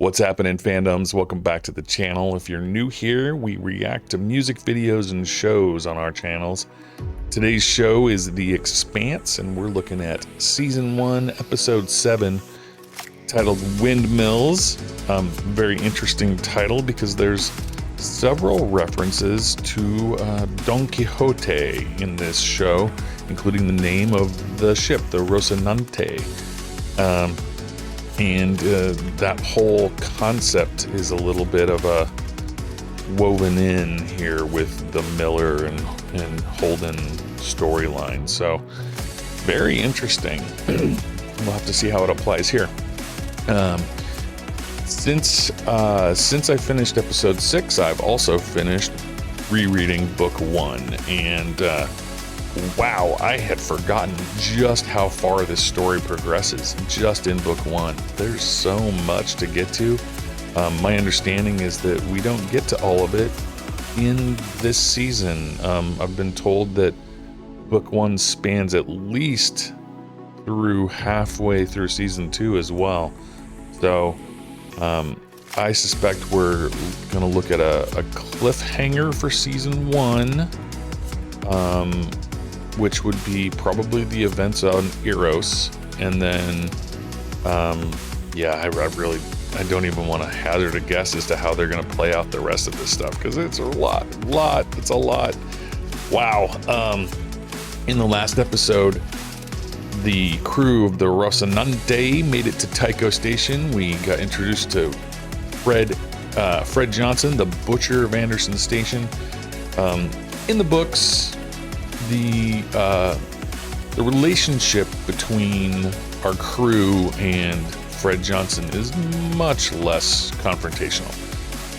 What's happening, fandoms? Welcome back to the channel. If you're new here, we react to music videos and shows on our channels. Today's show is The Expanse, and we're looking at Season 1, Episode 7, titled Windmills. Very interesting title because there's several references to Don Quixote in this show, including the name of the ship, the Rocinante. And that whole concept is a little bit of a woven in here with the Miller and Holden storyline. So very interesting. We'll have to see how it applies here. Since I finished episode 6, I've also finished rereading book 1, and wow, I had forgotten just how far this story progresses just in book 1. There's so much to get to. My understanding is that we don't get to all of it in this season. I've been told that book 1 spans at least through halfway through season 2 as well. So I suspect we're going to look at a cliffhanger for season 1. Which would be probably the events on Eros, and then, yeah, I don't even want to hazard a guess as to how they're going to play out the rest of this stuff, because it's a lot, it's a lot. Wow. In the last episode, the crew of the Rocinante made it to Tycho Station. We got introduced to Fred Johnson, the butcher of Anderson Station. In the books, the relationship between our crew and Fred Johnson is much less confrontational.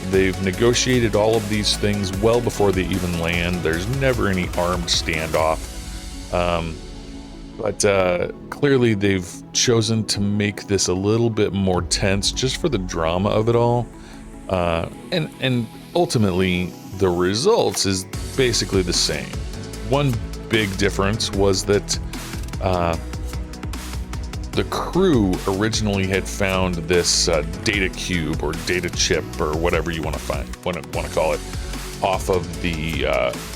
They've negotiated all of these things well before they even land. There's never any armed standoff. But clearly they've chosen to make this a little bit more tense just for the drama of it all. And ultimately, the results is basically the same. One big difference was that the crew originally had found this data cube or data chip or whatever you want to call it off of the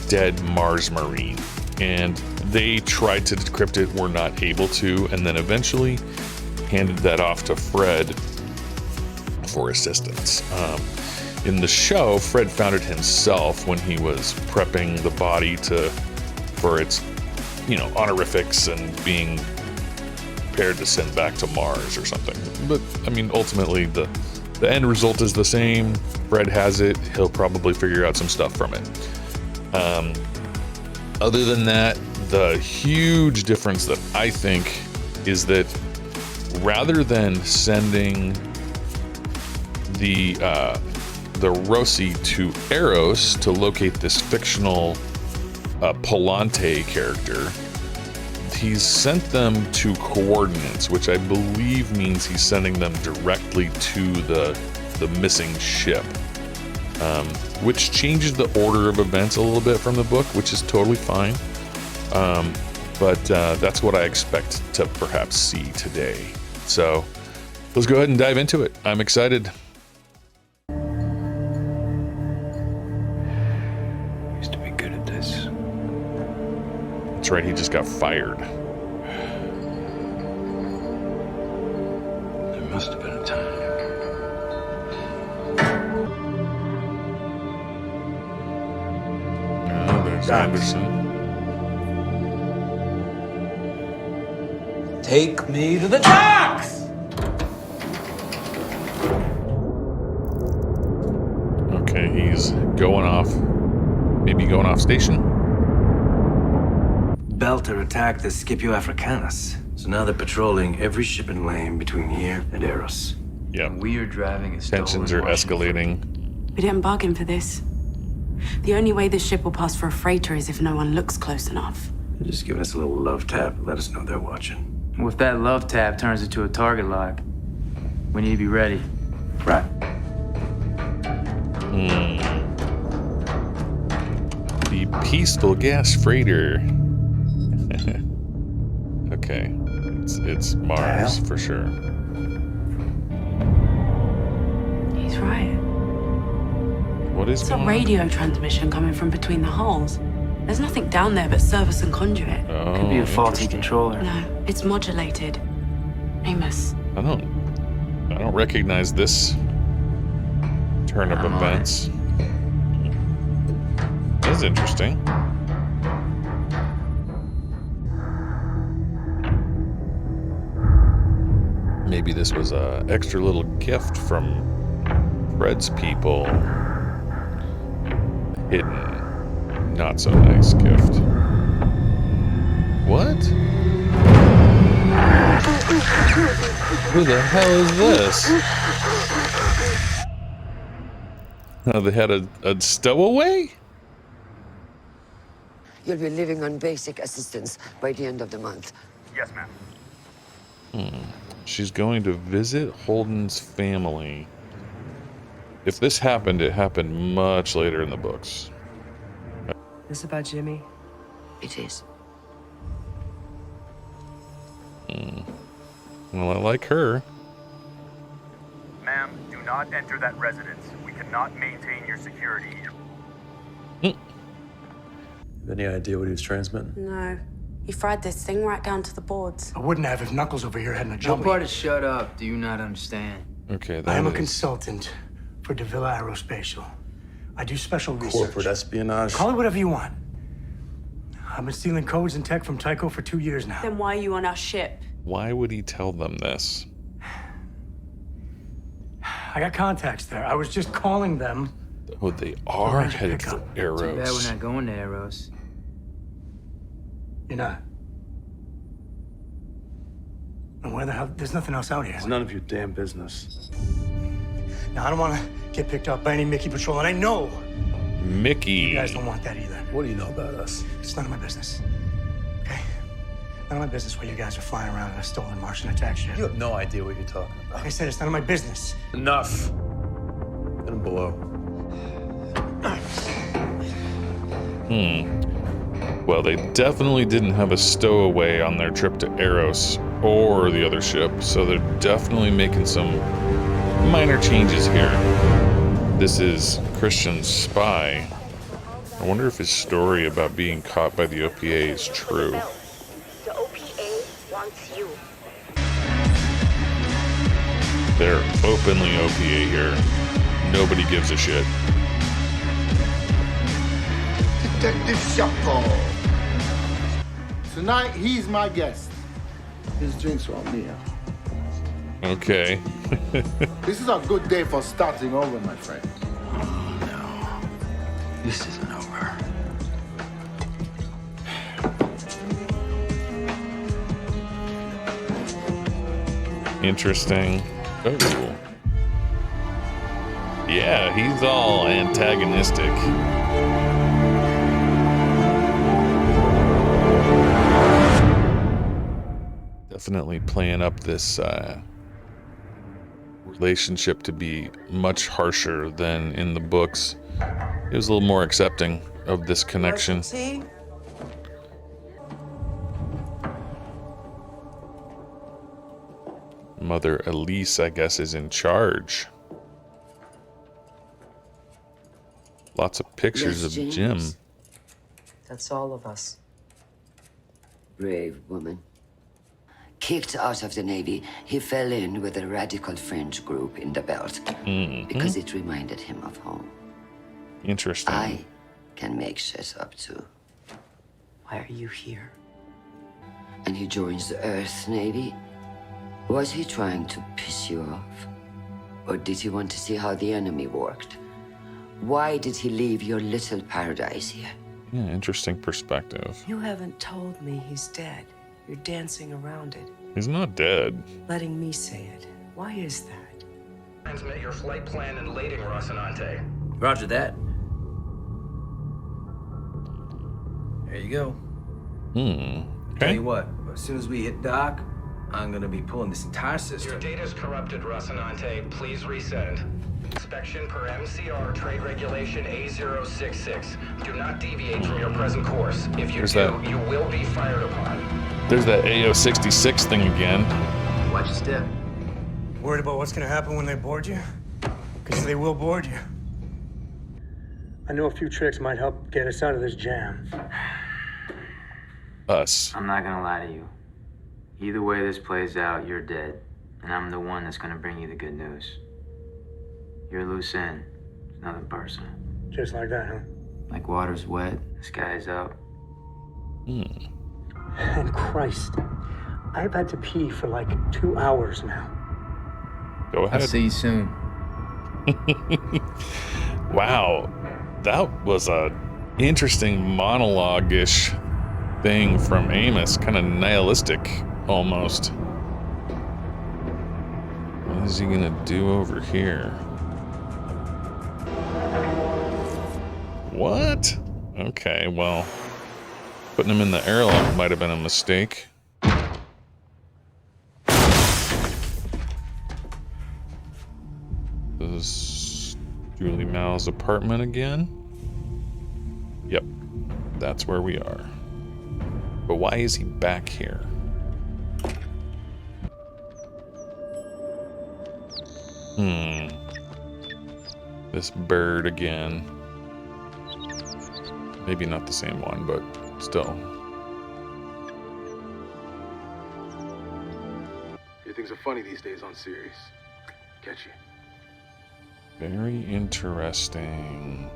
dead Mars Marine, and they tried to decrypt it, were not able to, and then eventually handed that off to Fred for assistance. In the show, Fred found it himself when he was prepping the body for its, honorifics and being prepared to send back to Mars or something. But I mean, ultimately the end result is the same. Fred has it. He'll probably figure out some stuff from it. Other than that, the huge difference that I think is that rather than sending the Rossi to Eros to locate this fictional Palante character, he's sent them to coordinates, which I believe means he's sending them directly to the missing ship, which changes the order of events a little bit from the book, which is totally fine. But that's what I expect to perhaps see today. So let's go ahead and dive into it. I'm excited. Used to be good at this. That's right, he just got fired. There must have been a time. Oh, there's Anderson. Take me to the docks! Okay, he's going off. Maybe going off station. Belter attacked the Scipio Africanus, so now they're patrolling every shipping lane between here and Eros. Yeah. We are driving a Tensions are escalating. We didn't bargain for this. The only way this ship will pass for a freighter is if no one looks close enough. They're just giving us a little love tap, let us know they're watching. Well, if that love tap turns into a target lock, we need to be ready. Right. The peaceful gas freighter. Okay, 'Kay. It's Mars for sure. try it. What is It's a going on? radio transmission coming from between the holes. There's nothing down there but service and conduit. Oh, Could be a faulty interesting. controller. No, it's modulated. Amos, I don't recognize this turn of I'm on events. That's interesting. Maybe this was a extra little gift from Fred's people. Hidden, not so nice gift. What? Who the hell is this? Oh, they had a stowaway? You'll be living on basic assistance by the end of the month. Yes, ma'am. She's going to visit Holden's family. If this happened, it happened much later in the books. This about Jimmy? It is. Well, I like her. Ma'am, do not enter that residence. We cannot maintain your security here. Any idea what he was transmitting? no. He fried this thing right down to the boards. I wouldn't have if Knuckles over here hadn't jumped What me. part of shut up do you not understand? Okay, I am a that is... consultant for Davila Aerospatial. I do special research. Corporate espionage. Call it whatever you want. I've been stealing codes and tech from Tycho for 2 years now. Then why are you on our ship? Why would he tell them this? I got contacts there. I was just calling them. Oh, they are Arrange a headed for pickup. Too bad we're Arrows. not going to Arrows. You're not. And where the hell? There's nothing else out here. It's none of your damn business. Now, I don't want to get picked up by any Mickey patrol, and I know Mickey. you guys don't want that either. What do you know about us? It's none of my business. Okay? None of my business why you guys are flying around in a stolen Martian attack ship. You have no idea what you're talking Like about. I said, it's none of my business. Enough. Get him below. Well, they definitely didn't have a stowaway on their trip to Eros or the other ship, so they're definitely making some minor changes here. This is Christian's spy. I wonder if his story about being caught by the OPA is true. The OPA wants you. They're openly OPA here. Nobody gives a shit. Detective Chapeau. Tonight, he's my guest. His drinks are on me. Okay. This is a good day for starting over, my friend. This isn't over. Interesting. Oh. Yeah, he's all antagonistic. Definitely playing up this relationship to be much harsher than in the books. It was a little more accepting of this connection. Tea? Mother Elise, I guess, is in charge. Lots of pictures Yes, of James. Jim. That's all of us. Brave woman. Kicked out of the Navy, he fell in with a radical fringe group in the belt because it reminded him of home. Interesting. I can make shit up too. Why are you here? And he joins the Earth Navy. Was he trying to piss you off? Or did he want to see how the enemy worked? Why did he leave your little paradise here? Yeah, interesting perspective. You haven't told me he's dead. You're dancing around it, He's not dead. letting me say it. Why is that? Transmit your flight plan and lading, Rocinante. Roger that. There you go. Tell Okay. you what, as soon as we hit dock, I'm gonna be pulling this entire system. Your data's corrupted, Rocinante. Please resend. Inspection per MCR Trade Regulation A066. Do not deviate from your present course. If you Where's do, that? you will be fired upon. There's that AO66 thing again. Watch your step. Worried about what's gonna happen when they board you? Because they will board you. I know a few tricks might help get us out of this jam. Us. I'm not gonna lie to you. Either way this plays out, you're dead. And I'm the one that's gonna bring you the good news. You're a loose end. It's nothing personal. Just like that, huh? Like water's wet, the sky's out. And Christ, I've had to pee for like 2 hours now. Go ahead. I'll see you soon. Wow. That was a interesting monologue-ish thing from Amos. Kind of nihilistic, almost. What is he gonna do over here? What? Okay, well, putting him in the airlock might have been a mistake. This is Julie Mao's apartment again. Yep, that's where we are. But why is he back here? This bird again. Maybe not the same one, but still. Your things are funny these days on series. Catch you. Very interesting.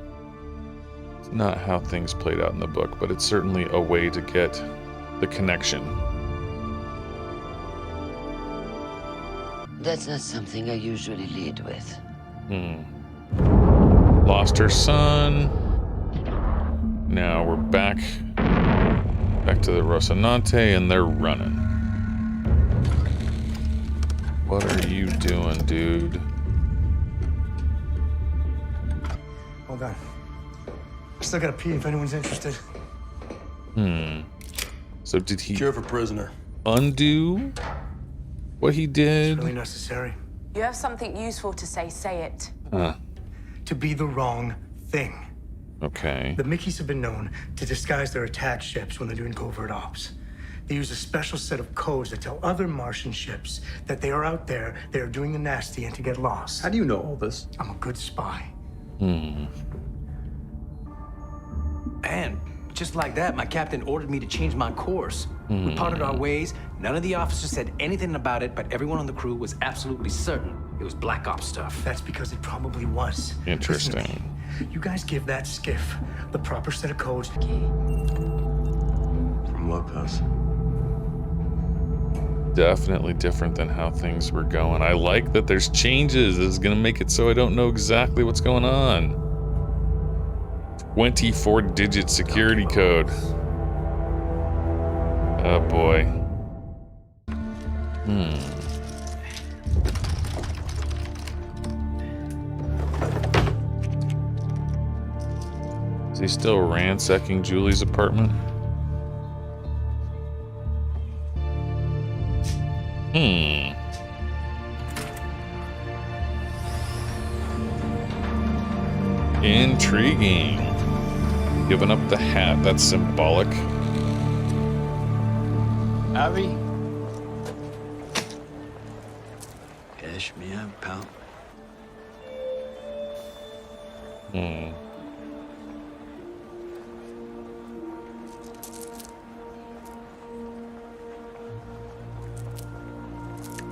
It's not how things played out in the book, but it's certainly a way to get the connection. That's not something I usually lead with. Lost her son. Now we're back to the Rocinante, and they're running. What are you doing, dude? Hold on. Still gotta pee if anyone's interested. So did he Cure for prisoner. undo what he did? It's really necessary. You have something useful to say it. To be the wrong thing. Okay. The Mickeys have been known to disguise their attack ships when they're doing covert ops. They use a special set of codes that tell other Martian ships that they are out there, they are doing the nasty, and to get lost. How do you know all this? I'm a good spy. And just like that, my captain ordered me to change my course. We parted our ways. None of the officers said anything about it, but everyone on the crew was absolutely certain it was Black Ops stuff. That's because it probably was. Interesting. Listen to me. You guys give that skiff the proper set of codes. From what, Gus? Definitely different than how things were going. I like that there's changes. This is gonna make it so I don't know exactly what's going on. 24-digit security code. Oh boy. Is he still ransacking Julie's apartment? Intriguing. Giving up the hat, that's symbolic. Abby? Cash me out, pal.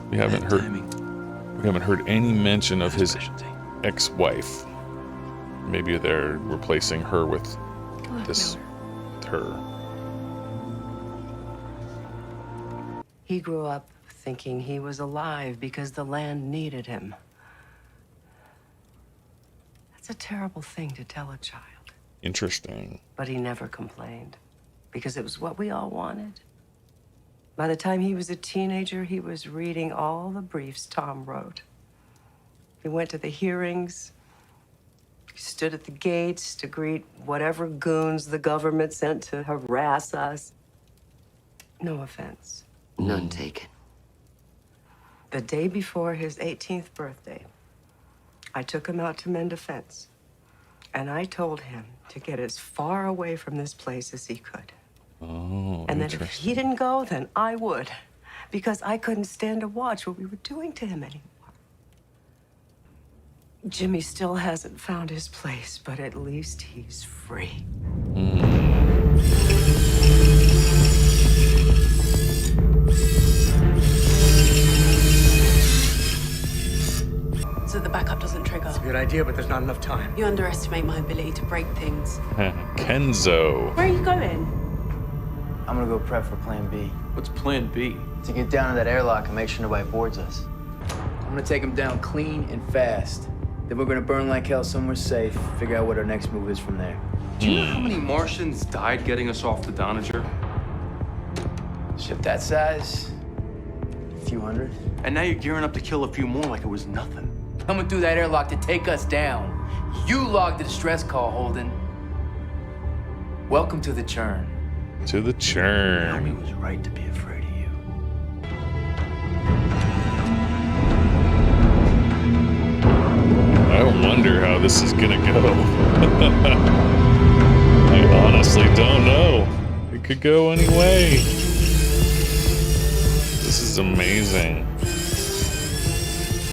We haven't heard any mention of his ex-wife. Maybe they're replacing her with her. He grew up thinking he was alive because the land needed him. That's a terrible thing to tell a child. Interesting. But he never complained because it was what we all wanted. By the time he was a teenager, he was reading all the briefs Tom wrote. He went to the hearings. He stood at the gates to greet whatever goons the government sent to harass us. No offense. None taken. The day before his 18th birthday, I took him out to mend a fence. And I told him to get as far away from this place as he could. Oh, And that if he didn't go, then I would. Because I couldn't stand to watch what we were doing to him anymore. Jimmy still hasn't found his place, but at least he's free. So the backup doesn't trigger. It's a good idea, but there's not enough time. You underestimate my ability to break things. Kenzo. Where are you going? I'm gonna go prep for plan B. What's plan B? To get down to that airlock and make sure nobody boards us. I'm gonna take them down clean and fast. Then we're gonna burn like hell somewhere safe, figure out what our next move is from there. Do you know how many Martians died getting us off the Doniger? Ship that size, a few hundred. And now you're gearing up to kill a few more like it was nothing. Coming through that airlock to take us down. You logged the distress call, Holden. Welcome to the churn. To the churn. Naomi was right to be afraid of you. I wonder how this is gonna go. I honestly don't know. It could go any way. This is amazing.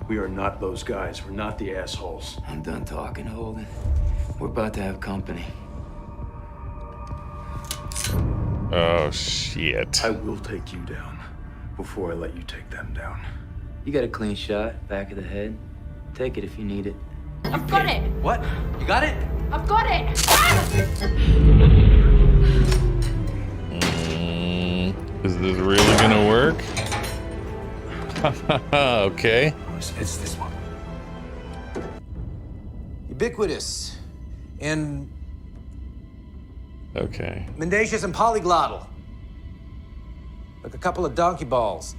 We are not those guys. We're not the assholes. I'm done talking, Holden. We're about to have company. Oh, shit. I will take you down before I let you take them down. You got a clean shot, back of the head. Take it if you need it. I've got it. What? You got it? I've got it. Is this really gonna work? Okay. It's this one. Ubiquitous and Okay. mendacious and polyglottal. Like a couple of donkey balls.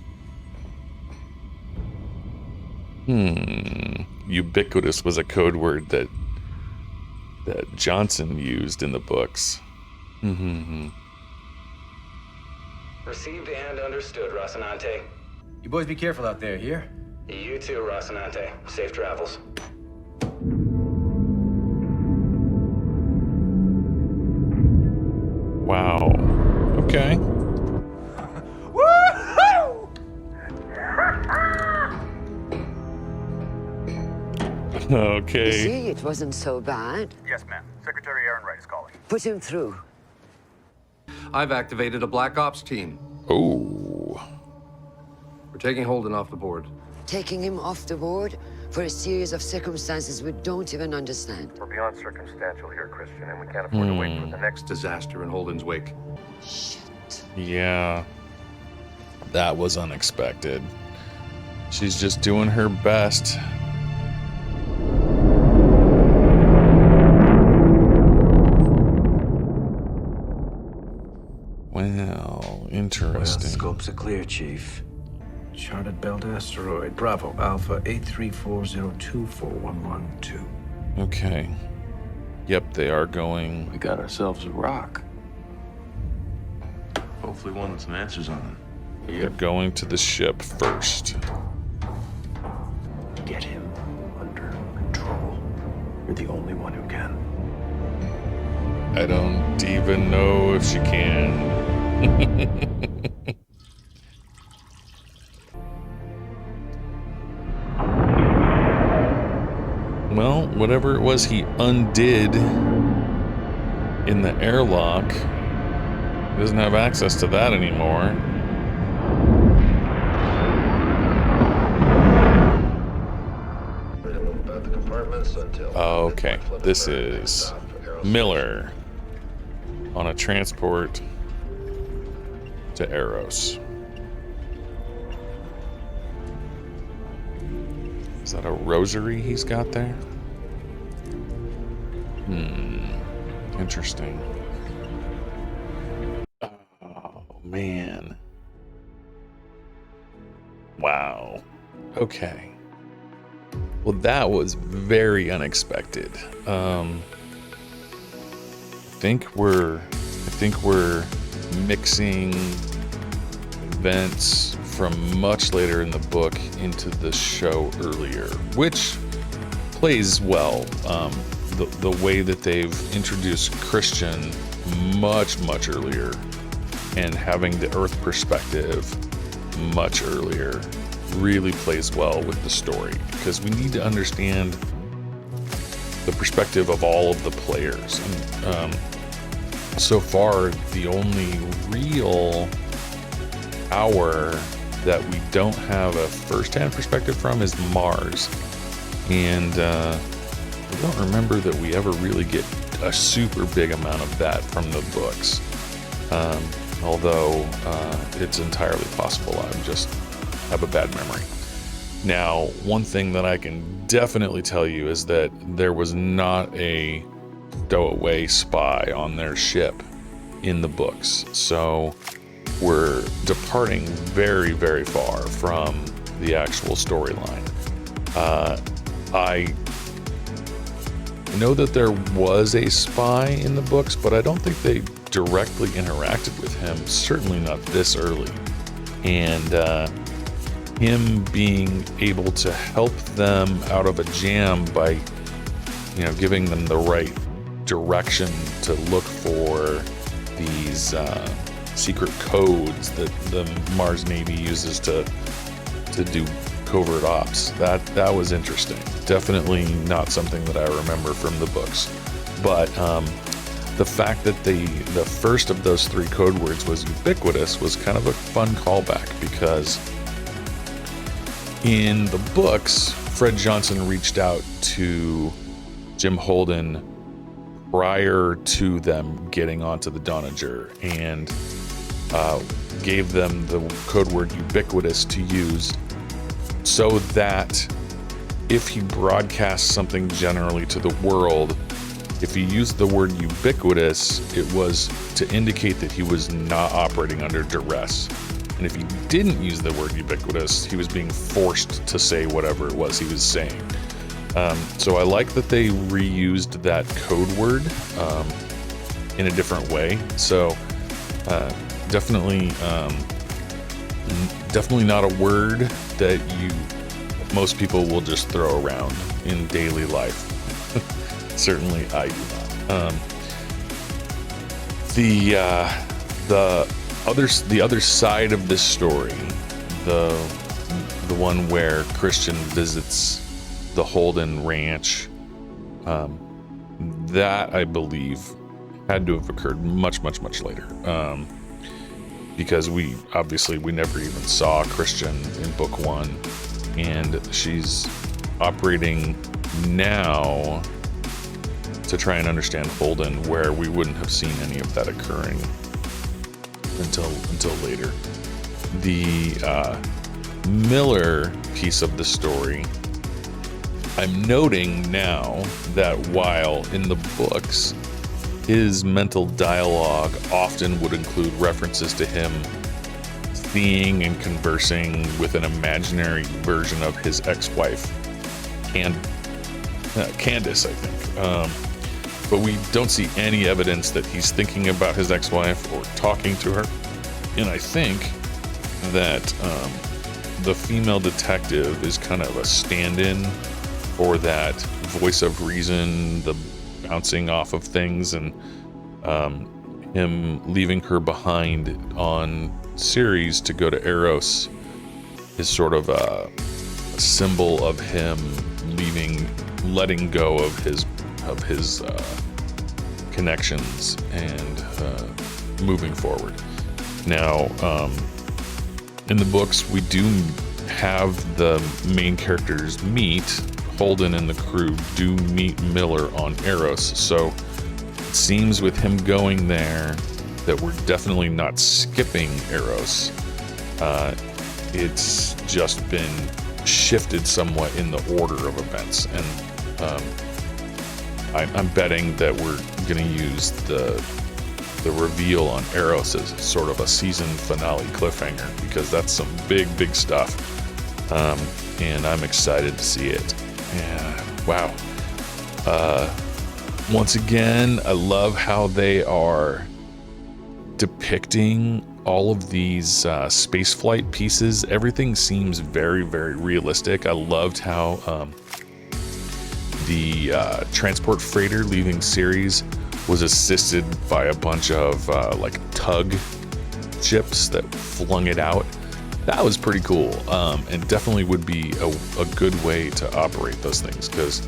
Ubiquitous was a code word that Johnson used in the books. Received and understood, Rocinante. You boys be careful out there, here? You too, Rocinante. Safe travels. Wow. Okay. Okay. See, it wasn't so bad. Yes, ma'am. Secretary Aaron Wright is calling. Put him through. I've activated a Black Ops team. Oh. We're taking Holden off the board. Taking him off the board for a series of circumstances we don't even understand. We're beyond circumstantial here, Christian, and we can't afford to wait for the next Disaster in Holden's wake. Shit. Yeah. That was unexpected. She's just doing her best. Well, interesting. Scopes are clear, Chief. Charted belt asteroid. Bravo, Alpha 834024112. Okay. Yep, they are going. We got ourselves a rock. Hopefully one with some answers on it. They're going to the ship first. Get him under control. You're the only one who can. I don't even know if she can. Well, whatever it was he undid in the airlock, he doesn't have access to that anymore. Oh, okay. This is Miller on a transport to Eros. Is that a rosary he's got there? Interesting. Oh, man. Wow. Okay. Well, that was very unexpected. I think we're mixing events from much later in the book into the show earlier, which plays well. The way that they've introduced Christian much earlier and having the Earth perspective much earlier really plays well with the story, because we need to understand the perspective of all of the players. And so far, the only real hour that we don't have a first-hand perspective from is Mars. And I don't remember that we ever really get a super big amount of that from the books. Although it's entirely possible. I just have a bad memory. Now, one thing that I can definitely tell you is that there was not a stowaway spy on their ship in the books. So we're departing very, very far from the actual storyline. I know that there was a spy in the books, but I don't think they directly interacted with him, certainly not this early. And him being able to help them out of a jam by, giving them the right direction to look for these secret codes that the Mars Navy uses to do covert ops. That was interesting. Definitely not something that I remember from the books. But the fact that the first of those 3 code words was ubiquitous was kind of a fun callback, because in the books, Fred Johnson reached out to Jim Holden prior to them getting onto the Donager and gave them the code word ubiquitous to use, so that if he broadcasts something generally to the world, if he used the word ubiquitous, it was to indicate that he was not operating under duress. And if he didn't use the word ubiquitous, he was being forced to say whatever it was he was saying. So I like that they reused that code word in a different way. So definitely not a word that most people will just throw around in daily life. Certainly I do not. The other side of this story, the one where Christian visits the Holden Ranch, that I believe had to have occurred much later, because we never even saw Christian in book 1, and she's operating now to try and understand Holden, where we wouldn't have seen any of that occurring until later. The Miller piece of the story, I'm noting now that while in the books his mental dialogue often would include references to him seeing and conversing with an imaginary version of his ex-wife, Candace, I think. But we don't see any evidence that he's thinking about his ex-wife or talking to her. And I think that the female detective is kind of a stand-in for that voice of reason, the bouncing off of things, and him leaving her behind on Ceres to go to Eros is sort of a symbol of him letting go of his connections and moving forward. Now, in the books, we do have the main characters meet. Holden and the crew do meet Miller on Eros, so it seems with him going there that we're definitely not skipping Eros. It's just been shifted somewhat in the order of events, and I'm betting that we're going to use the reveal on Eros as sort of a season finale cliffhanger, because that's some big stuff, and I'm excited to see it. Yeah, wow. Once again, I love how they are depicting all of these spaceflight pieces. Everything seems very realistic. I loved how the transport freighter leaving Ceres was assisted by a bunch of tug ships that flung it out. That was pretty cool, and definitely would be a good way to operate those things, because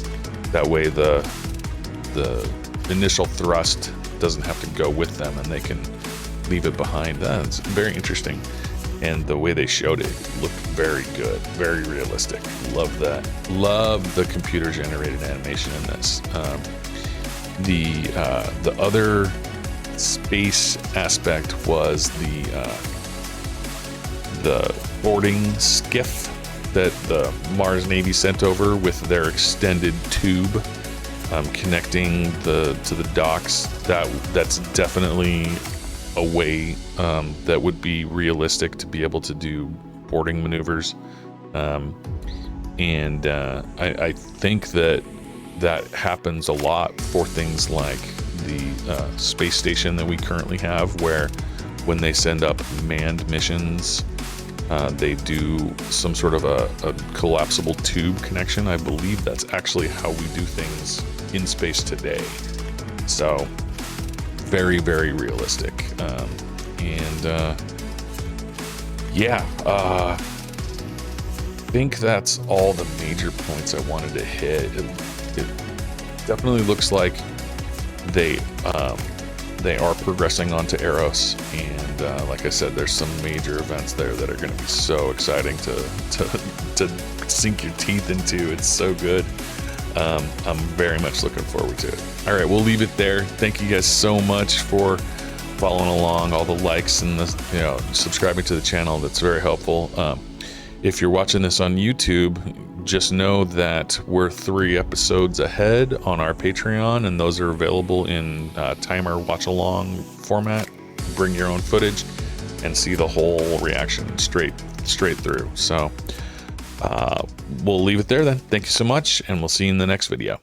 that way the the initial thrust doesn't have to go with them and they can leave it behind. That's very interesting. And the way they showed it looked very good, very realistic. Love that. Love the computer generated animation in this. The other space aspect was the boarding skiff that the Mars Navy sent over with their extended tube connecting to the docks. That's definitely a way that would be realistic to be able to do boarding maneuvers. And I think that happens a lot for things like the space station that we currently have, where when they send up manned missions, they do some sort of a collapsible tube connection. I believe that's actually how we do things in space today. So very, very realistic. Yeah, I think that's all the major points I wanted to hit. It definitely looks like they are progressing onto Eros, and like I said, there's some major events there that are going to be so exciting to sink your teeth into. It's so good. I'm very much looking forward to it. All right, we'll leave it there. Thank you guys so much for following along, all the likes and the, subscribing to the channel. That's very helpful. If you're watching this on YouTube, just know that we're 3 episodes ahead on our Patreon, and those are available in timer watch along format. Bring your own footage and see the whole reaction straight through. So we'll leave it there then. Thank you so much, and we'll see you in the next video.